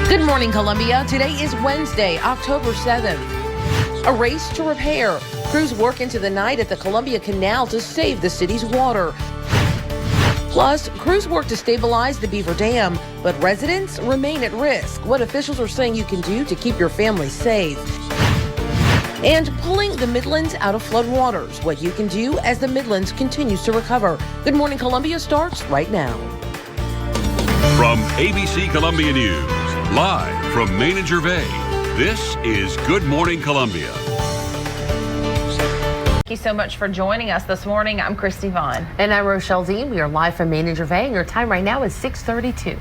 Good morning, Columbia. Today is Wednesday, October 7th. A race to repair. Crews work into the night at the Columbia Canal to save the city's water. Plus, crews work to stabilize the Beaver Dam, but residents remain at risk. What officials are saying you can do to keep your family safe. And pulling the Midlands out of floodwaters. What you can do as the Midlands continues to recover. Good Morning Columbia starts right now. From ABC Columbia News, live from Main and Gervais, this is Good Morning Columbia. Thank you so much for joining us this morning. I'm Christy Vaughn. And I'm Rochelle Dean. We are live from Main and Gervais, and your time right now is 6:32.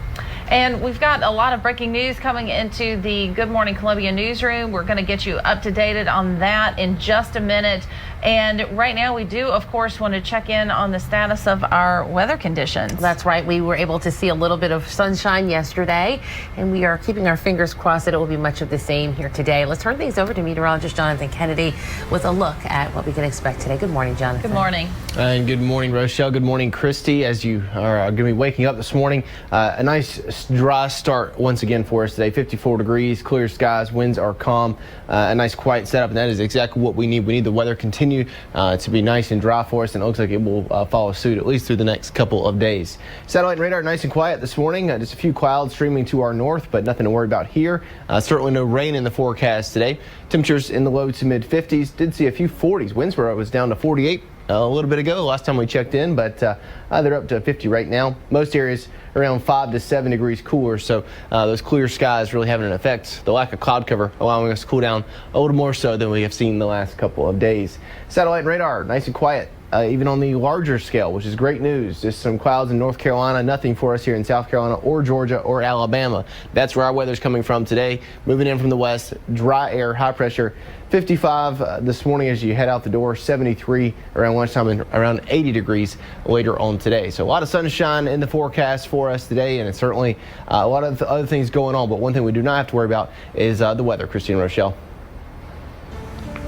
And we've got a lot of breaking news coming into the Good Morning Columbia newsroom. We're going to get you up to date on that in just a minute. And right now we do, of course, want to check in on the status of our weather conditions. That's right. We were able to see a little bit of sunshine yesterday, and we are keeping our fingers crossed that it will be much of the same here today. Let's turn things over to meteorologist Jonathan Kennedy with a look at what we can expect today. Good morning, Jonathan. Good morning. And good morning, Rochelle. Good morning, Christy. As you are going to be waking up this morning, a nice dry start once again for us today. 54 degrees, clear skies, winds are calm, a nice quiet setup, and that is exactly what we need. We need the weather continue to be nice and dry for us, and it looks like it will follow suit at least through the next couple of days. Satellite and radar nice and quiet this morning. Just a few clouds streaming to our north, but nothing to worry about here. Certainly no rain in the forecast today. Temperatures in the low to mid 50s. Did see a few 40s. Windsboro was down to 48 a little bit ago, last time we checked in, but they're up to 50 right now. Most areas around 5 to 7 degrees cooler, so those clear skies really having an effect. The lack of cloud cover allowing us to cool down a little more so than we have seen the last couple of days. Satellite and radar nice and quiet. Even on the larger scale, which is great news. Just some clouds in North Carolina, nothing for us here in South Carolina or Georgia or Alabama. That's where our weather's coming from today. Moving in from the west, dry air, high pressure, 55 this morning as you head out the door, 73 around lunchtime, and around 80 degrees later on today. So a lot of sunshine in the forecast for us today, and it's certainly a lot of other things going on. But one thing we do not have to worry about is the weather. Christine Rochelle.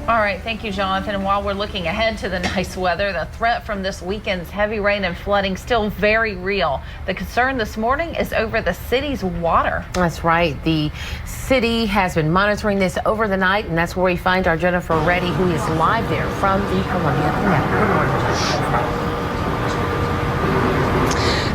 All right, thank you, Jonathan. And while we're looking ahead to the nice weather, the threat from this weekend's heavy rain and flooding still very real. The concern this morning is over the city's water. That's right. The city has been monitoring this over the night, and that's where we find our Jennifer Reddy, who is live there from the Columbia Canal. Good morning, Jennifer.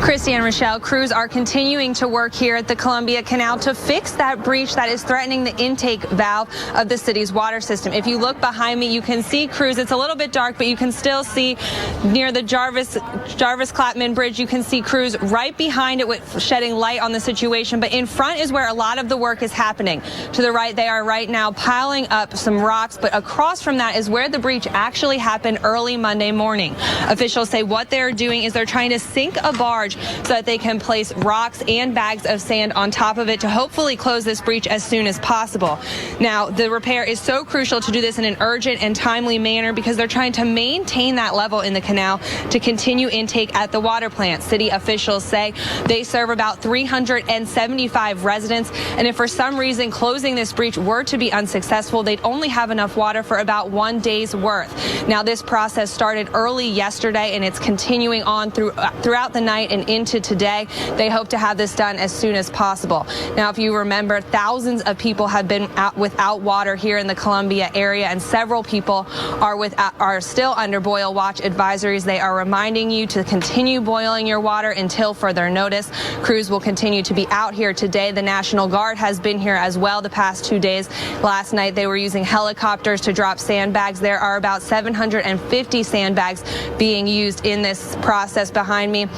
Christy and Rochelle, crews are continuing to work here at the Columbia Canal to fix that breach that is threatening the intake valve of the city's water system. If you look behind me, you can see crews. It's a little bit dark, but you can still see near the Jarvis-Clapman Bridge, you can see crews right behind it with shedding light on the situation. But in front is where a lot of the work is happening. To the right, they are right now piling up some rocks, but across from that is where the breach actually happened early Monday morning. Officials say what they're doing is they're trying to sink a barge so that they can place rocks and bags of sand on top of it to hopefully close this breach as soon as possible. Now, the repair is so crucial to do this in an urgent and timely manner because they're trying to maintain that level in the canal to continue intake at the water plant. City officials say they serve about 375 residents, and if for some reason closing this breach were to be unsuccessful, they'd only have enough water for about 1 day's worth. Now, this process started early yesterday, and it's continuing on throughout the night and into today. They hope to have this done as soon as possible. Now, if you remember, thousands of people have been without water here in the Columbia area, and several people are still under boil watch advisories. They are reminding you to continue boiling your water until further notice. Crews will continue to be out here today. The National Guard has been here as well the past 2 days. Last night, they were using helicopters to drop sandbags. There are about 750 sandbags being used in this process behind me.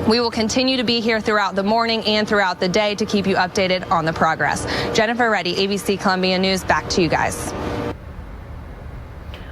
We will continue to be here throughout the morning and throughout the day to keep you updated on the progress. Jennifer Reddy, ABC Columbia News, back to you guys.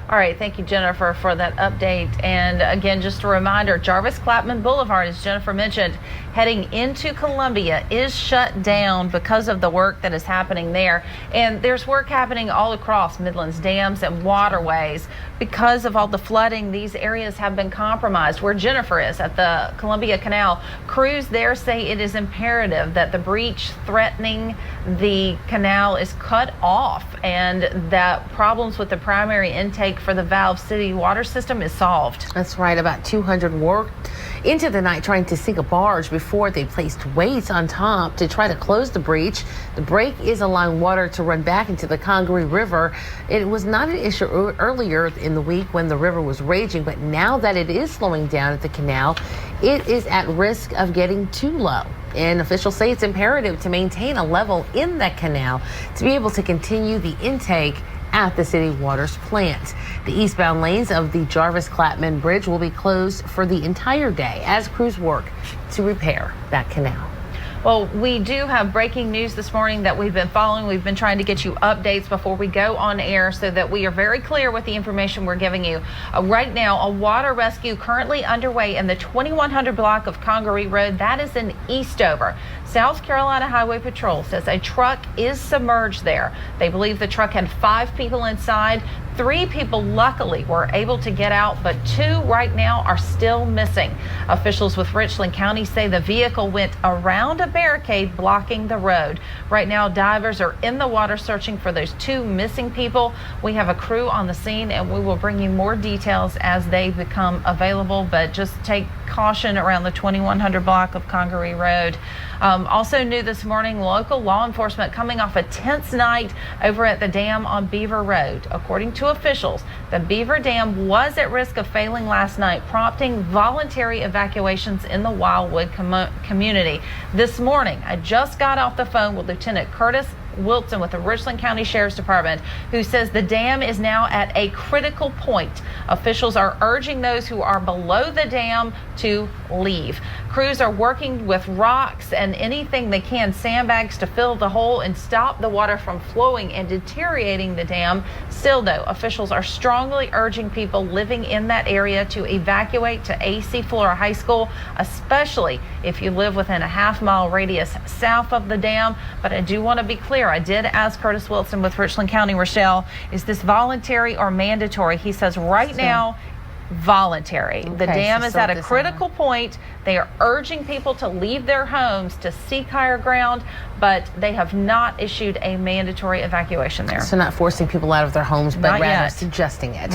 All right, thank you, Jennifer, for that update. And again, just a reminder, Jarvis-Clapman Boulevard, as Jennifer mentioned, heading into Columbia is shut down because of the work that is happening there. And there's work happening all across Midlands dams and waterways. Because of all the flooding, these areas have been compromised. Where Jennifer is at the Columbia Canal, crews there say it is imperative that the breach threatening the canal is cut off and that problems with the primary intake for the Valve City water system is solved. That's right. About 200 worked into the night trying to sink a barge before they placed weights on top to try to close the breach. The break is allowing water to run back into the Congaree River. It was not an issue earlier in the week when the river was raging, but now that it is slowing down at the canal, it is at risk of getting too low. And officials say it's imperative to maintain a level in that canal to be able to continue the intake at the city water's plant. The eastbound lanes of the Jarvis-Clapman Bridge will be closed for the entire day as crews work to repair that canal. Well, we do have breaking news this morning that we've been following. We've been trying to get you updates before we go on air so that we are very clear with the information we're giving you. Right now, a water rescue currently underway in the 2100 block of Congaree Road. That is in Eastover. South Carolina Highway Patrol says a truck is submerged there. They believe the truck had 5 people inside. 3 people luckily were able to get out, but 2 right now are still missing. Officials with Richland County say the vehicle went around a barricade blocking the road. Right now, divers are in the water searching for those 2 missing people. We have a crew on the scene and we will bring you more details as they become available, but just take caution around the 2100 block of Congaree Road. Also new this morning, local law enforcement coming off a tense night over at the dam on Beaver Road. According to officials, the Beaver Dam was at risk of failing last night, prompting voluntary evacuations in the Wildwood community. This morning, I just got off the phone with Lieutenant Curtis Wilson with the Richland County Sheriff's Department, who says the dam is now at a critical point. Officials are urging those who are below the dam to leave. Crews are working with rocks and anything they can, sandbags, to fill the hole and stop the water from flowing and deteriorating the dam. Still, though, officials are strongly urging people living in that area to evacuate to AC Flora High School, especially if you live within a half-mile radius south of the dam. But I do want to be clear. I did ask Curtis Wilson with Richland County, Rochelle, is this voluntary or mandatory? He says right now, voluntary. The dam is at a critical point. They are urging people to leave their homes to seek higher ground, but they have not issued a mandatory evacuation there. So not forcing people out of their homes, but rather suggesting it.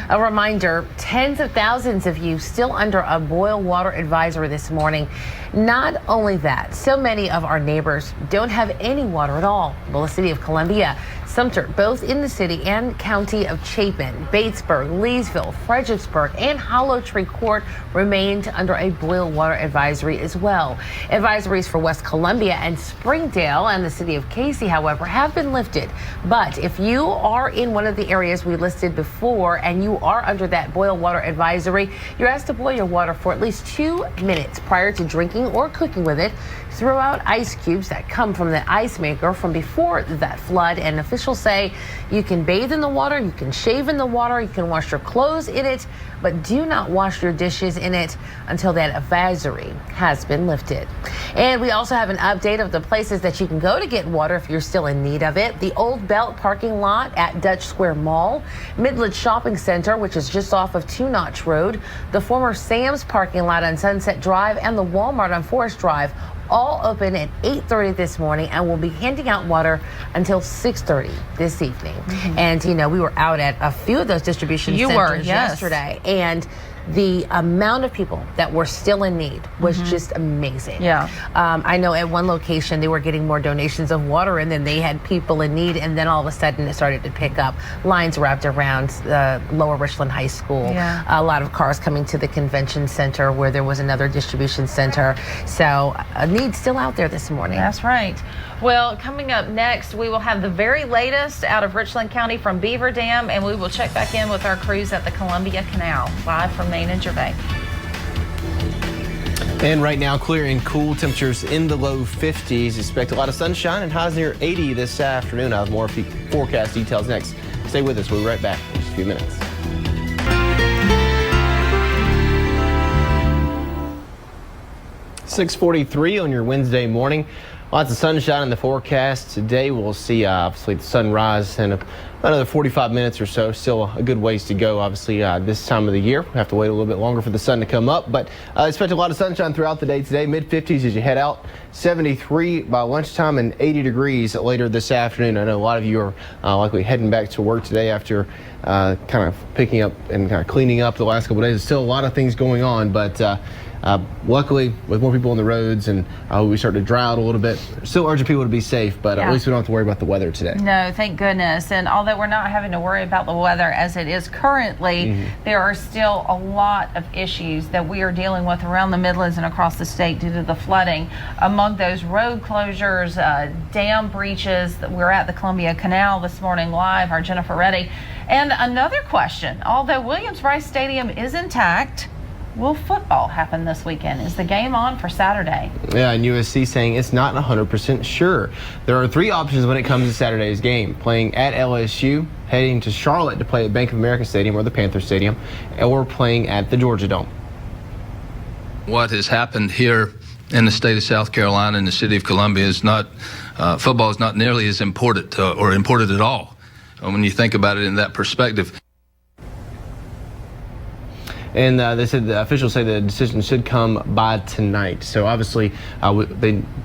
A reminder, tens of thousands of you still under a boil water advisory this morning. Not only that, so many of our neighbors don't have any water at all. Well, the city of Columbia, Sumter, both in the city and county of Chapin, Batesburg, Leesville, Fredericksburg, and Hollow Tree Court remained under a boil water advisory as well. Advisories for West Columbia and Springdale and the city of Casey, however, have been lifted. But if you are in one of the areas we listed before and you are under that boil water advisory, you're asked to boil your water for at least 2 minutes prior to drinking or cooking with it. Throw out ice cubes that come from the ice maker from before that flood, and officials say you can bathe in the water, you can shave in the water, you can wash your clothes in it, but do not wash your dishes in it until that advisory has been lifted. And we also have an update of the places that you can go to get water if you're still in need of it. The Old Belt parking lot at Dutch Square Mall, Midland Shopping Center, which is just off of Two Notch Road, the former Sam's parking lot on Sunset Drive, and the Walmart on Forest Drive, all open at 8:30 this morning and will be handing out water until 6:30 this evening. And, you know, we were out at a few of those distribution centers yesterday, and the amount of people that were still in need was just amazing. I know at one location they were getting more donations of water, and then they had people in need, and then all of a sudden it started to pick up. Lines wrapped around Lower Richland High School. A lot of cars coming to the convention center where there was another distribution center. So a need still out there this morning. That's right. Well, coming up next, we will have the very latest out of Richland County from Beaver Dam, and we will check back in with our crews at the Columbia Canal, live from Manager Bay. And right now, clear and cool, temperatures in the low 50s. Expect a lot of sunshine and highs near 80 this afternoon. I'll have more forecast details next. Stay with us. We'll be right back in just a few minutes. .643 on your Wednesday morning. Lots of sunshine in the forecast today. We'll see obviously the sunrise in another 45 minutes or so. Still a good ways to go. Obviously this time of the year we have to wait a little bit longer for the sun to come up, but expect a lot of sunshine throughout the day today. Mid-50s as you head out, 73 by lunchtime, and 80 degrees later this afternoon. I know a lot of you are likely heading back to work today after kind of picking up and kind of cleaning up the last couple of days. There's still a lot of things going on, but luckily, with more people on the roads and we start to dry out a little bit, still urging people to be safe, but at least we don't have to worry about the weather today. No, thank goodness. And although we're not having to worry about the weather as it is currently, there are still a lot of issues that we are dealing with around the Midlands and across the state due to the flooding. Among those, road closures, dam breaches. We're at the Columbia Canal this morning live, our Jennifer Reddy. And another question, although Williams-Brice Stadium is intact, will football happen this weekend? Is the game on for Saturday? Yeah, and USC saying it's not 100% sure. There are three options when it comes to Saturday's game: playing at LSU, heading to Charlotte to play at Bank of America Stadium or the Panther Stadium, or playing at the Georgia Dome. What has happened here in the state of South Carolina and the city of Columbia is not, football is not nearly as important or important at all when you think about it in that perspective. And they said the officials say the decision should come by tonight. So obviously,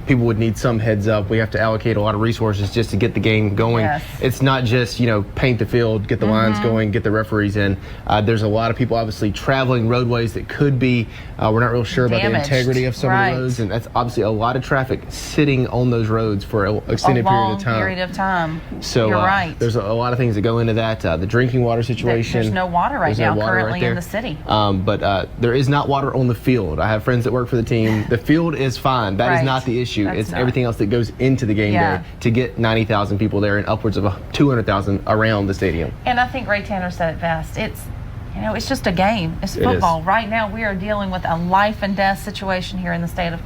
people would need some heads up. We have to allocate a lot of resources just to get the game going. Yes. It's not just paint the field, get the lines going, get the referees in. There's a lot of people obviously traveling roadways that could be. We're not real sure about the integrity of some of the roads, and that's obviously a lot of traffic sitting on those roads for an extended period of time. So you're right. There's a lot of things that go into that. The drinking water situation. There's no water right now currently in the city. But there is not water on the field. I have friends that work for the team. The field is fine. That is not the issue. It's everything else that goes into the game day to get 90,000 people there and upwards of 200,000 around the stadium. And I think Ray Tanner said it best. It's just a game. It's football. Right now we are dealing with a life and death situation here in the state of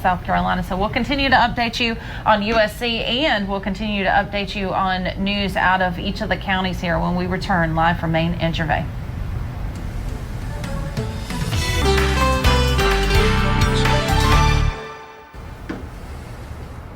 South Carolina. So we'll continue to update you on USC, and we'll continue to update you on news out of each of the counties here when we return live from Main and Gervais.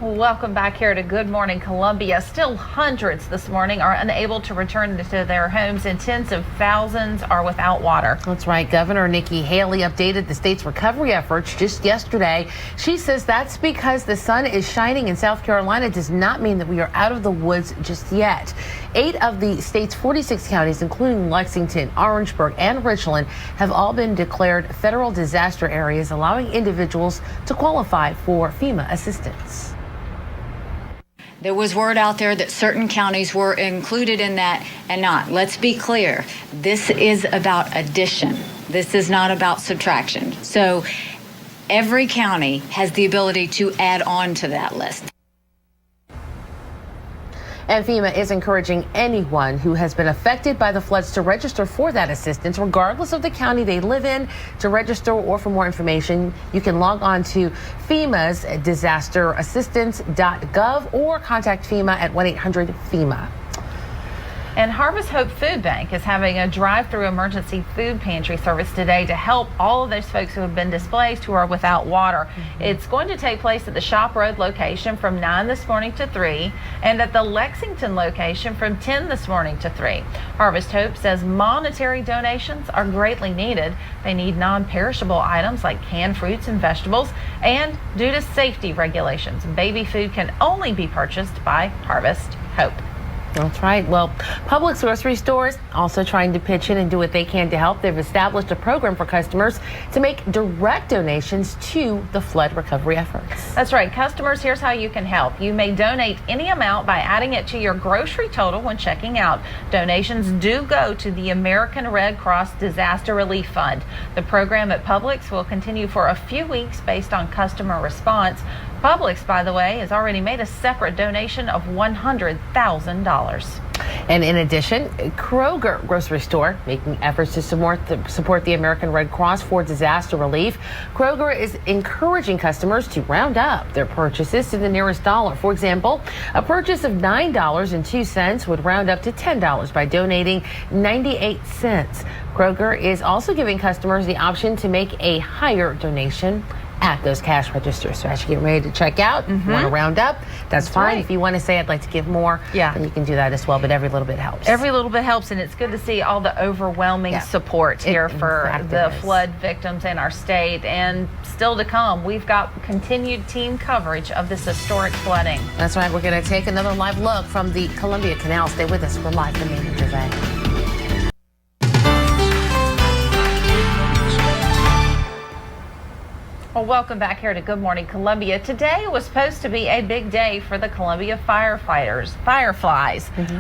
Welcome back here to Good Morning Columbia. Still hundreds this morning are unable to return to their homes, and tens of thousands are without water. That's right. Governor Nikki Haley updated the state's recovery efforts just yesterday. She says that's because the sun is shining in South Carolina does not mean that we are out of the woods just yet. 8 of the state's 46 counties, including Lexington, Orangeburg, and Richland, have all been declared federal disaster areas, allowing individuals to qualify for FEMA assistance. There was word out there that certain counties were included in that and not. Let's be clear. This is about addition. This is not about subtraction. So every county has the ability to add on to that list. And FEMA is encouraging anyone who has been affected by the floods to register for that assistance, regardless of the county they live in. To register or for more information, you can log on to FEMA's disasterassistance.gov or contact FEMA at 1-800-FEMA. And Harvest Hope Food Bank is having a drive-through emergency food pantry service today to help all of those folks who have been displaced, who are without water. It's going to take place at the Shop Road location from 9 this morning to 3, and at the Lexington location from 10 this morning to 3. Harvest Hope says monetary donations are greatly needed. They need non-perishable items like canned fruits and vegetables, and due to safety regulations, baby food can only be purchased by Harvest Hope. That's right. Well, Publix grocery stores also trying to pitch in and do what they can to help. They've established a program for customers to make direct donations to the flood recovery efforts. That's right. Customers, here's how you can help. You may donate any amount by adding it to your grocery total when checking out. Donations do go to the American Red Cross Disaster Relief Fund. The program at Publix will continue for a few weeks based on customer response. Publix, by the way, has already made a separate donation of $100,000. And in addition, Kroger grocery store making efforts to support the American Red Cross for disaster relief. Kroger is encouraging customers to round up their purchases to the nearest dollar. For example, a purchase of $9.02 would round up to $10 by donating 98 cents. Kroger is also giving customers the option to make a higher donation at those cash registers. So as you get ready to check out, want to round up, that's fine. right. If you want to say, I'd like to give more, then you can do that as well. But every little bit helps. Every little bit helps, and it's good to see all the overwhelming support here for the flood victims in our state. And still to come, we've got continued team coverage of this historic flooding. That's right. We're going to take another live look from the Columbia Canal. Stay with us. We're live from Manager Bay. Well, welcome back here to Good Morning Columbia. Today was supposed to be a big day for the Columbia Fireflies,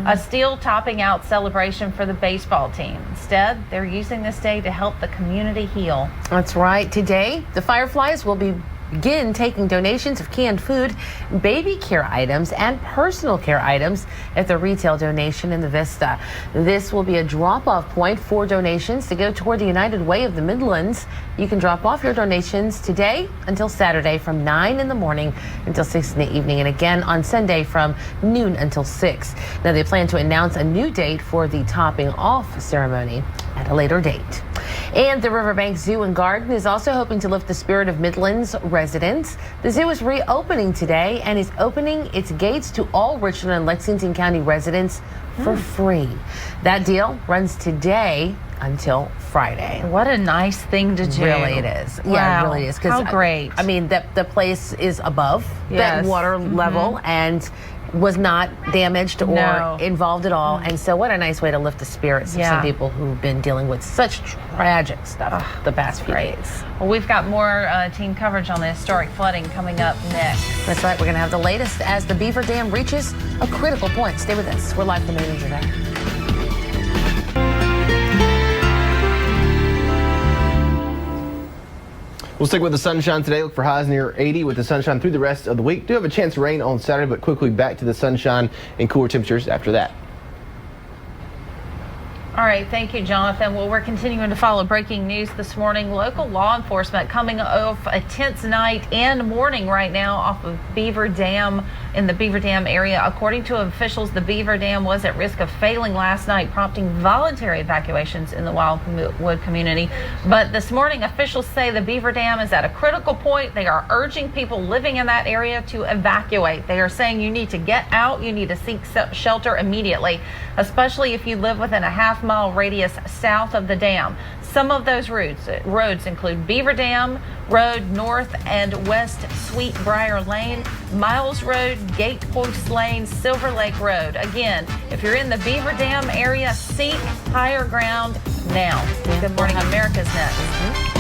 a steel topping out celebration for the baseball team. Instead, they're using this day to help the community heal. That's right. Today, the Fireflies will begin taking donations of canned food, baby care items, and personal care items at the retail donation in the Vista. This will be a drop-off point for donations to go toward the United Way of the Midlands. You can drop off your donations today until Saturday from 9 in the morning until 6 in the evening, and again on Sunday from noon until 6. Now they plan to announce a new date for the topping off ceremony at a later date. And the Riverbank Zoo and Garden is also hoping to lift the spirit of Midlands residents. The zoo is reopening today and is opening its gates to all Richland and Lexington County residents for free. That deal runs today until Friday. What a nice thing to do. Really it is. Wow. Yeah, it really is. How great. I mean, the place is above that water level and was not damaged or involved at all. And so what a nice way to lift the spirits of some people who've been dealing with such tragic stuff the past few days. Well, we've got more team coverage on the historic flooding coming up next. That's right. We're going to have the latest as the Beaver Dam reaches a critical point. Stay with us. We're live from Manager Bay. We'll stick with the sunshine today. Look for highs near 80 with the sunshine through the rest of the week. Do have a chance of rain on Saturday, but quickly back to the sunshine and cooler temperatures after that. All right, thank you, Jonathan. Well, we're continuing to follow breaking news this morning. Local law enforcement coming off a tense night and morning right now off of Beaver Dam in the Beaver Dam area. According to officials, the Beaver Dam was at risk of failing last night, prompting voluntary evacuations in the Wildwood community. But this morning, officials say the Beaver Dam is at a critical point. They are urging people living in that area to evacuate. They are saying you need to get out, you need to seek shelter immediately, especially if you live within a half-mile radius south of the dam. Some of those roads include Beaver Dam Road, North and West Sweetbriar Lane, Miles Road, Gate Post Lane, Silver Lake Road. Again, if you're in the Beaver Dam area, seek higher ground now. Good Morning America's next.